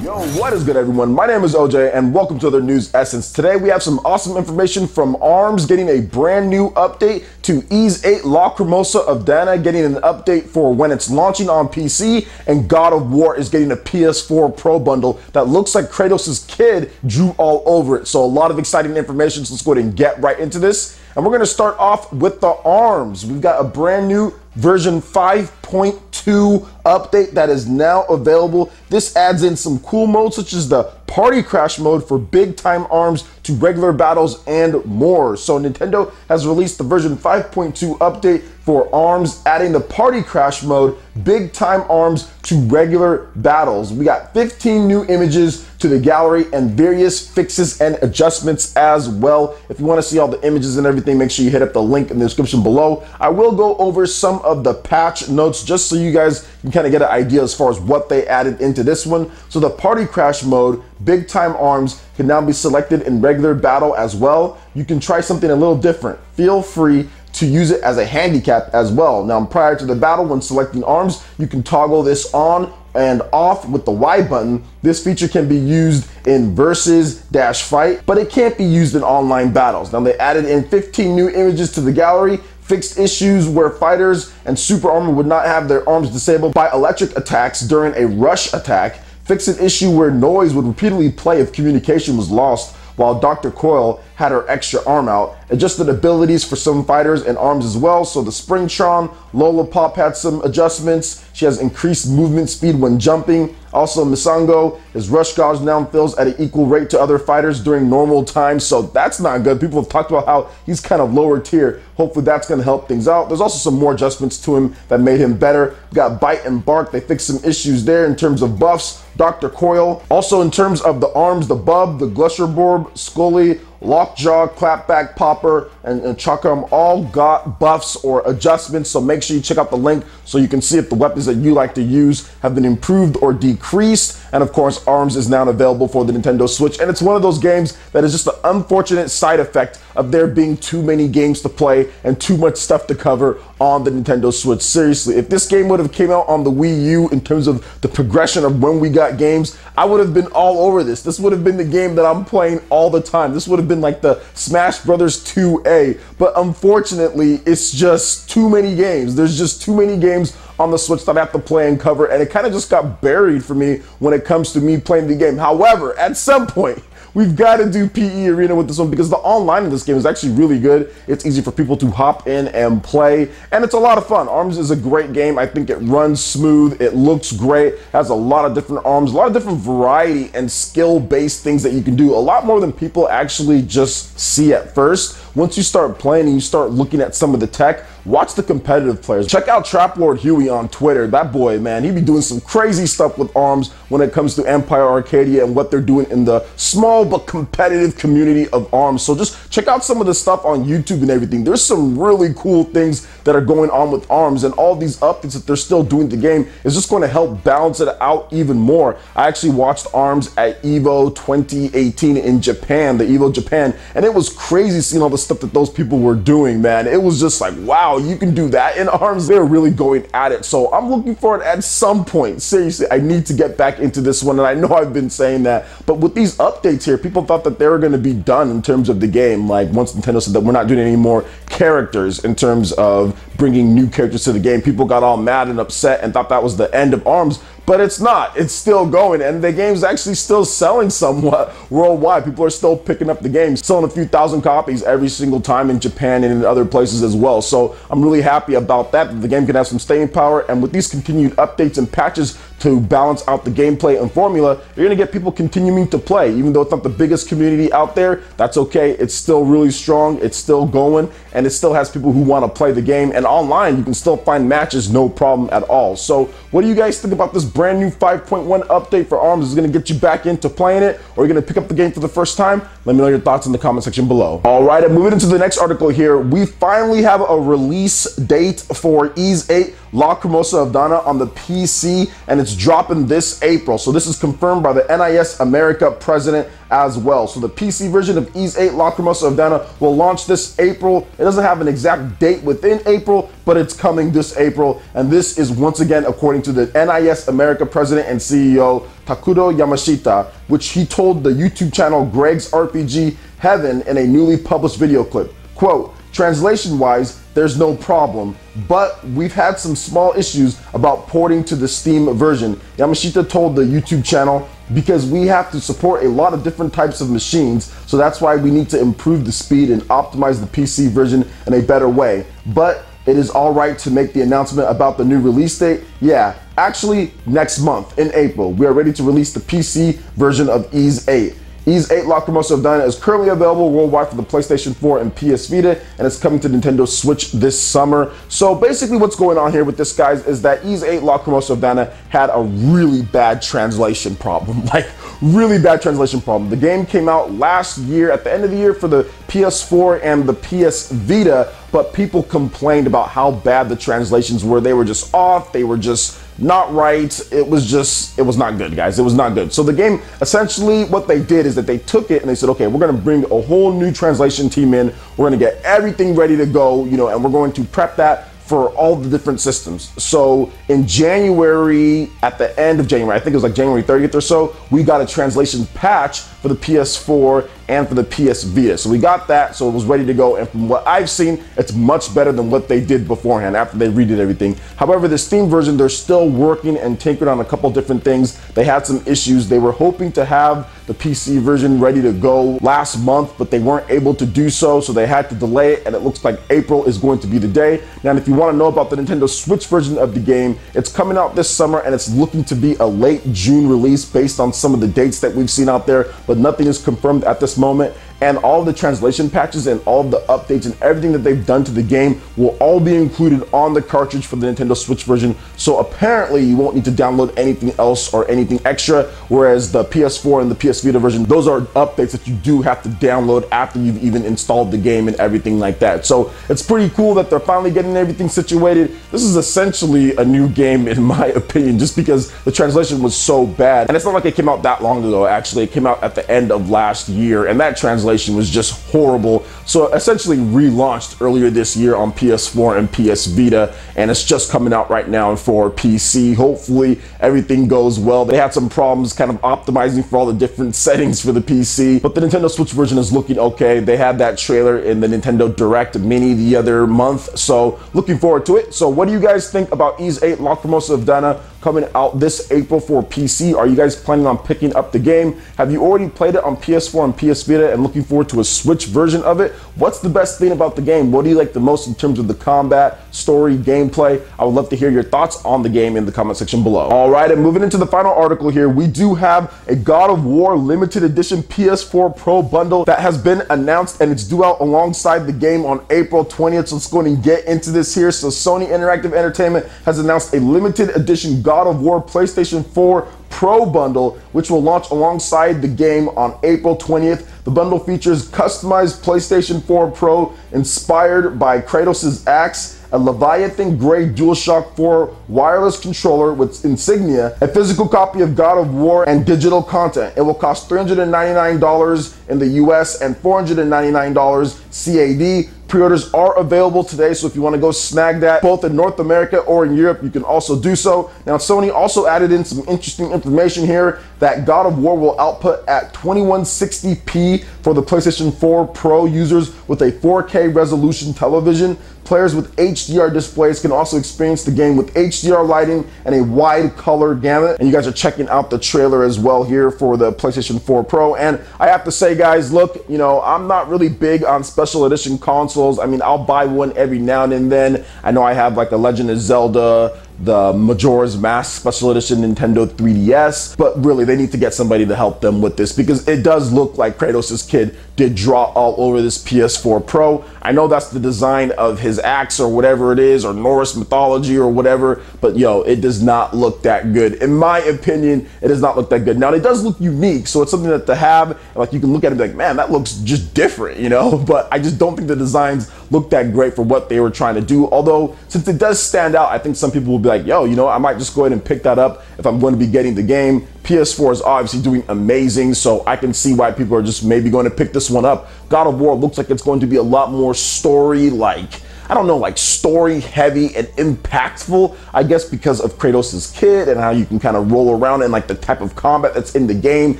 Yo, what is good, everyone? My name is OJ and welcome to the News Essence. Today we have some awesome information from ARMS getting a brand new update, to VIII Lacrimosa of Dana getting an update for when it's launching on PC, and God of War is getting a PS4 Pro bundle that looks like Kratos' kid drew all over it. So a lot of exciting information, so let's go ahead and get right into this. And we're gonna start off with the ARMS. We've got a brand new version 5.2 update that is now available. This adds in some cool modes such as the party crash mode for big time arms to regular battles and more. So Nintendo has released the version 5.2 update for ARMS, adding the party crash mode, big time arms to regular battles. We got 15 new images to the gallery and various fixes and adjustments as well. If you want to see all the images and everything, make sure you hit up the link in the description below. I will go over some of the patch notes just so you guys can kind of get an idea as far as what they added into this one. So the party crash mode, big time arms, can now be selected in regular battle as well. You can try something a little different. Feel free to use it as a handicap as well. Now, prior to the battle, when selecting arms, you can toggle this on and off with the Y button. This feature can be used in versus-fight, but it can't be used in online battles. Now, they added in 15 new images to the gallery, fixed issues where fighters and super armor would not have their arms disabled by electric attacks during a rush attack, fixed an issue where noise would repeatedly play if communication was lost while Dr. Coil had her extra arm out, adjusted abilities for some fighters and arms as well. So the Springtron, Lola Pop had some adjustments. She has increased movement speed when jumping. Also Misango, his rush gauge now fills at an equal rate to other fighters during normal times, so that's not good. People have talked about how he's kind of lower tier. Hopefully that's gonna help things out. There's also some more adjustments to him that made him better. We got Bite and Bark, they fixed some issues there in terms of buffs. Dr. Coil. Also in terms of the arms, the Bub, the Glusherborb, Scully, Lockjaw, Clapback, Popper, and Chakram all got buffs or adjustments, so make sure you check out the link so you can see if the weapons that you like to use have been improved or decreased. And of course, ARMS is now available for the Nintendo Switch, and it's one of those games that is just an unfortunate side effect of there being too many games to play and too much stuff to cover on the Nintendo Switch. Seriously, if this game would have came out on the Wii U in terms of the progression of when we got games, I would have been all over this. This would have been the game that I'm playing all the time. This would have been like the Smash Brothers 2A, but unfortunately, it's just too many games. There's just too many games on the Switch that I have to play and cover, and it kind of just got buried for me when it comes to me playing the game. However, at some point, we've got to do PE Arena with this one because the online in this game is actually really good. It's easy for people to hop in and play, and it's a lot of fun. ARMS is a great game. I think it runs smooth. It looks great. Has a lot of different arms, a lot of different variety and skill-based things that you can do. A lot more than people actually just see at first. Once you start playing and you start looking at some of the tech, watch the competitive players. Check out Trap Lord Huey on Twitter. That boy, man, he be doing some crazy stuff with ARMS when it comes to Empire Arcadia and what they're doing in the small but competitive community of ARMS. So just check out some of the stuff on YouTube and everything. There's some really cool things that are going on with ARMS, and all these updates that they're still doing to the game is just going to help balance it out even more. I actually watched ARMS at EVO 2018 in Japan, the EVO Japan, and it was crazy seeing all the stuff that those people were doing, man. It was just like, wow, you can do that in ARMS. They're really going at it. So I'm looking for it at some point. Seriously, I need to get back into this one, and I know I've been saying that, but with these updates here, people thought that they were going to be done in terms of the game. Like, once Nintendo said that we're not doing any more characters in terms of bringing new characters to the game, people got all mad and upset and thought that was the end of ARMS. But it's not. It's still going, and the game's actually still selling somewhat worldwide. People are still picking up the game, selling a few thousand copies every single time in Japan and in other places as well. So I'm really happy about that the game can have some staying power, and with these continued updates and patches to balance out the gameplay and formula, you're gonna get people continuing to play. Even though it's not the biggest community out there, that's okay. It's still really strong, it's still going, and it still has people who want to play the game. And online, you can still find matches, no problem at all. So what do you guys think about this brand new 5.1 update for ARMS? Is it gonna get you back into playing it, or are you gonna pick up the game for the first time? Let me know your thoughts in the comment section below. All right, and moving into the next article here, we finally have a release date for VIII Lacrimosa of Dana on the PC, and it's dropping this April. So this is confirmed by the NIS America president as well. So the PC version of VIII Lacrimosa of Dana will launch this April. It doesn't have an exact date within April, but it's coming this April. And this is once again according to the NIS America America president and CEO Takudo Yamashita, which he told the YouTube channel Greg's RPG Heaven in a newly published video clip. Quote, "Translation-wise, there's no problem, but we've had some small issues about porting to the Steam version," Yamashita told the YouTube channel, "because we have to support a lot of different types of machines, so that's why we need to improve the speed and optimize the PC version in a better way. But it is all right to make the announcement about the new release date. Yeah, actually next month in April, we are ready to release the PC version of Ys 8. Ys 8 Lacrimosa of Dana is currently available worldwide for the PlayStation 4 and PS Vita, and it's coming to Nintendo Switch this summer." So basically what's going on here with this, guys, is that Ys 8 Lacrimosa of Dana had a really bad translation problem. Like, really bad translation problem. The game came out last year, at the end of the year, for the PS4 and the PS Vita, but people complained about how bad the translations were. They were just off, they were just not right. It was not good, guys. It was not good. So the game, essentially what they did is that they took it and they said, okay, we're gonna bring a whole new translation team in. We're gonna get everything ready to go, you know, and we're going to prep that for all the different systems. So in January, at the end of January, I think it was like January 30th or so, we got a translation patch for the PS4 and for the PS Vita. So we got that, so it was ready to go. And from what I've seen, it's much better than what they did beforehand after they redid everything. However, the Steam version, they're still working and tinkering on a couple different things. They had some issues. They were hoping to have the PC version ready to go last month, but they weren't able to do so, so they had to delay it, and it looks like April is going to be the day. Now, if you want to know about the Nintendo Switch version of the game, it's coming out this summer, and it's looking to be a late June release based on some of the dates that we've seen out there, but nothing is confirmed at this moment. And all the translation patches and all the updates and everything that they've done to the game will all be included on the cartridge for the Nintendo Switch version. So apparently you won't need to download anything else or anything extra, whereas the PS4 and the PS Vita version, those are updates that you do have to download after you've even installed the game and everything like that. So it's pretty cool that they're finally getting everything situated. This is essentially a new game in my opinion, just because the translation was so bad. And it's not like it came out that long ago, actually. It came out at the end of last year, and that translation was just horrible. So essentially relaunched earlier this year on PS4 and PS Vita, and it's just coming out right now for PC. Hopefully everything goes well. They had some problems kind of optimizing for all the different settings for the PC, but the Nintendo Switch version is looking okay. They had that trailer in the Nintendo Direct Mini the other month, so looking forward to it. So what do you guys think about Ys 8 Lacrimosa of Dana coming out this April for PC? Are you guys planning on picking up the game? Have you already played it on PS4 and PS Vita and looking forward to a Switch version of it? What's the best thing about the game? What do you like the most in terms of the combat, story, gameplay? I would love to hear your thoughts on the game in the comment section below. All right, and moving into the final article here, we do have a God of War limited edition PS4 Pro bundle that has been announced, and it's due out alongside the game on April 20th. So let's go and get into this here. So Sony Interactive Entertainment has announced a limited edition God of War PlayStation 4 Pro bundle, which will launch alongside the game on April 20th. The bundle features customized PlayStation 4 Pro inspired by Kratos' axe, a Leviathan Grey DualShock 4 wireless controller with insignia, a physical copy of God of War, and digital content. It will cost $399 in the US and $499 CAD. Pre-orders are available today, so if you want to go snag that both in North America or in Europe, you can also do so. Now, Sony also added in some interesting information here that God of War will output at 2160p for the PlayStation 4 Pro users with a 4K resolution television. Players with HDR displays can also experience the game with HDR lighting and a wide color gamut. And you guys are checking out the trailer as well here for the PlayStation 4 Pro. And I have to say, guys, look, you know, I'm not really big on special edition consoles. I mean, I'll buy one every now and then. I know I have like a Legend of Zelda, the Majora's Mask Special Edition Nintendo 3DS, but really they need to get somebody to help them with this, because it does look like Kratos' kid did draw all over this PS4 Pro. I know that's the design of his axe or whatever it is, or Norse mythology or whatever, but yo, it does not look that good. In my opinion, it does not look that good. Now, it does look unique, so it's something that to have, and like you can look at it and be like, man, that looks just different, you know? But I just don't think the designs look that great for what they were trying to do. Although, since it does stand out, I think some people will be like, yo, you know, I might just go ahead and pick that up if I'm going to be getting the game. PS4 is obviously doing amazing, so I can see why people are just maybe going to pick this one up. God of War looks like it's going to be a lot more story-like. I don't know, like story heavy and impactful, I guess because of Kratos' kid and how you can kind of roll around and like the type of combat that's in the game.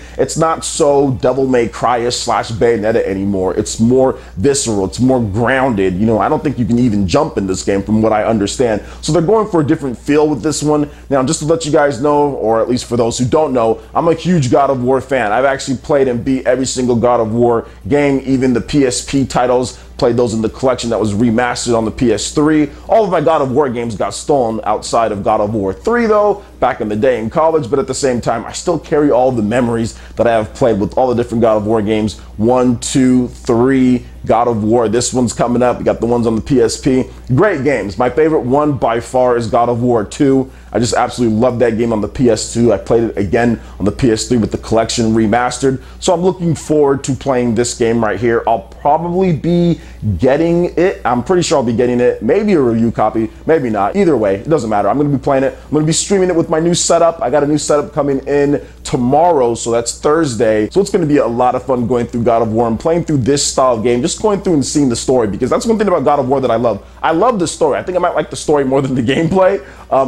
It's not so Devil May Cry-ish / Bayonetta anymore. It's more visceral, it's more grounded. You know, I don't think you can even jump in this game from what I understand. So they're going for a different feel with this one. Now, just to let you guys know, or at least for those who don't know, I'm a huge God of War fan. I've actually played and beat every single God of War game, even the PSP titles. Played those in the collection that was remastered on the PS3. All of my God of War games got stolen outside of God of War 3 though, back in the day in college, but at the same time, I still carry all the memories that I have played with all the different God of War games. 1, 2, 3, God of War. This one's coming up. We got the ones on the PSP. Great games. My favorite one by far is God of War 2. I just absolutely love that game on the PS2. I played it again on the PS3 with the collection remastered. So I'm looking forward to playing this game right here. I'll probably be getting it. I'm pretty sure I'll be getting it. Maybe a review copy, maybe not. Either way, it doesn't matter. I'm going to be playing it. I'm going to be streaming it with my new setup. I got a new setup coming in tomorrow, so that's Thursday. So it's going to be a lot of fun going through God of War and playing through this style of game, just going through and seeing the story, because that's one thing about God of War that I love. I love the story. I think I might like the story more than the gameplay.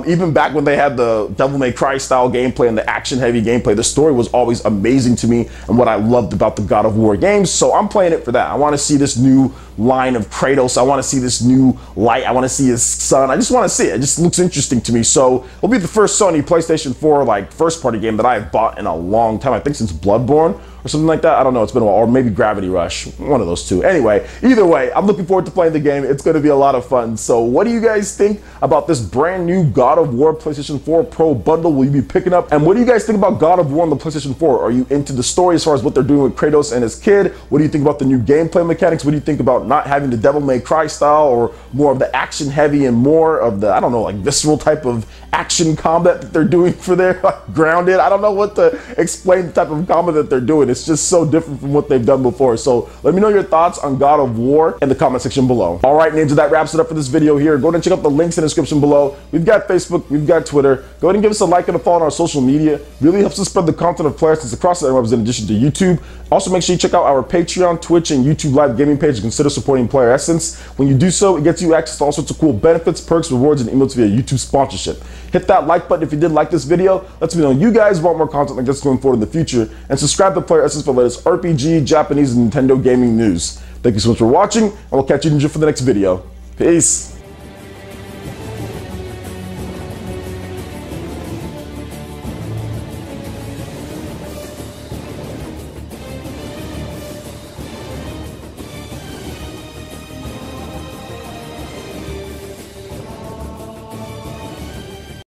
Even back when they had the Devil May Cry style gameplay and the action heavy gameplay, the story was always amazing to me and what I loved about the God of War games. So I'm playing it for that. I want to see this new line of Kratos. I want to see this new light. I want to see his son. I just want to see it. It just looks interesting to me. So it'll be the first Sony PlayStation 4 like first party game that I have bought in a long time. I think since Bloodborne or something like that. I don't know. It's been a while. Or maybe Gravity Rush. One of those two. Anyway, either way, I'm looking forward to playing the game. It's going to be a lot of fun. So what do you guys think about this brand new God of War PlayStation 4 Pro bundle? Will you be picking up? And what do you guys think about God of War on the PlayStation 4? Are you into the story as far as what they're doing with Kratos and his kid? What do you think about the new gameplay mechanics? What do you think about not having the Devil May Cry style or more of the action heavy and more of the, I don't know, like visceral type of action combat that they're doing for their grounded? I don't know what to explain the type of combat that they're doing. It's just so different from what they've done before. So let me know your thoughts on God of War in the comment section below. All right, ninja, that wraps it up for this video here. Go ahead and check out the links in the description below. We've got Facebook, we've got Twitter. Go ahead and give us a like and a follow on our social media. Really helps us spread the content of PlayerSense across the interwebs in addition to YouTube. Also, make sure you check out our Patreon, Twitch, and YouTube live gaming page and consider supporting PlayerSense. When you do so, it gets you access to all sorts of cool benefits, perks, rewards, and emotes via YouTube sponsorship. Hit that like button if you did like this video. Lets me know you guys want more content like this going forward in the future. And subscribe to PlayerSense for the latest RPG, Japanese, and Nintendo gaming news. Thank you so much for watching, and we'll catch you ninja for the next video. Peace.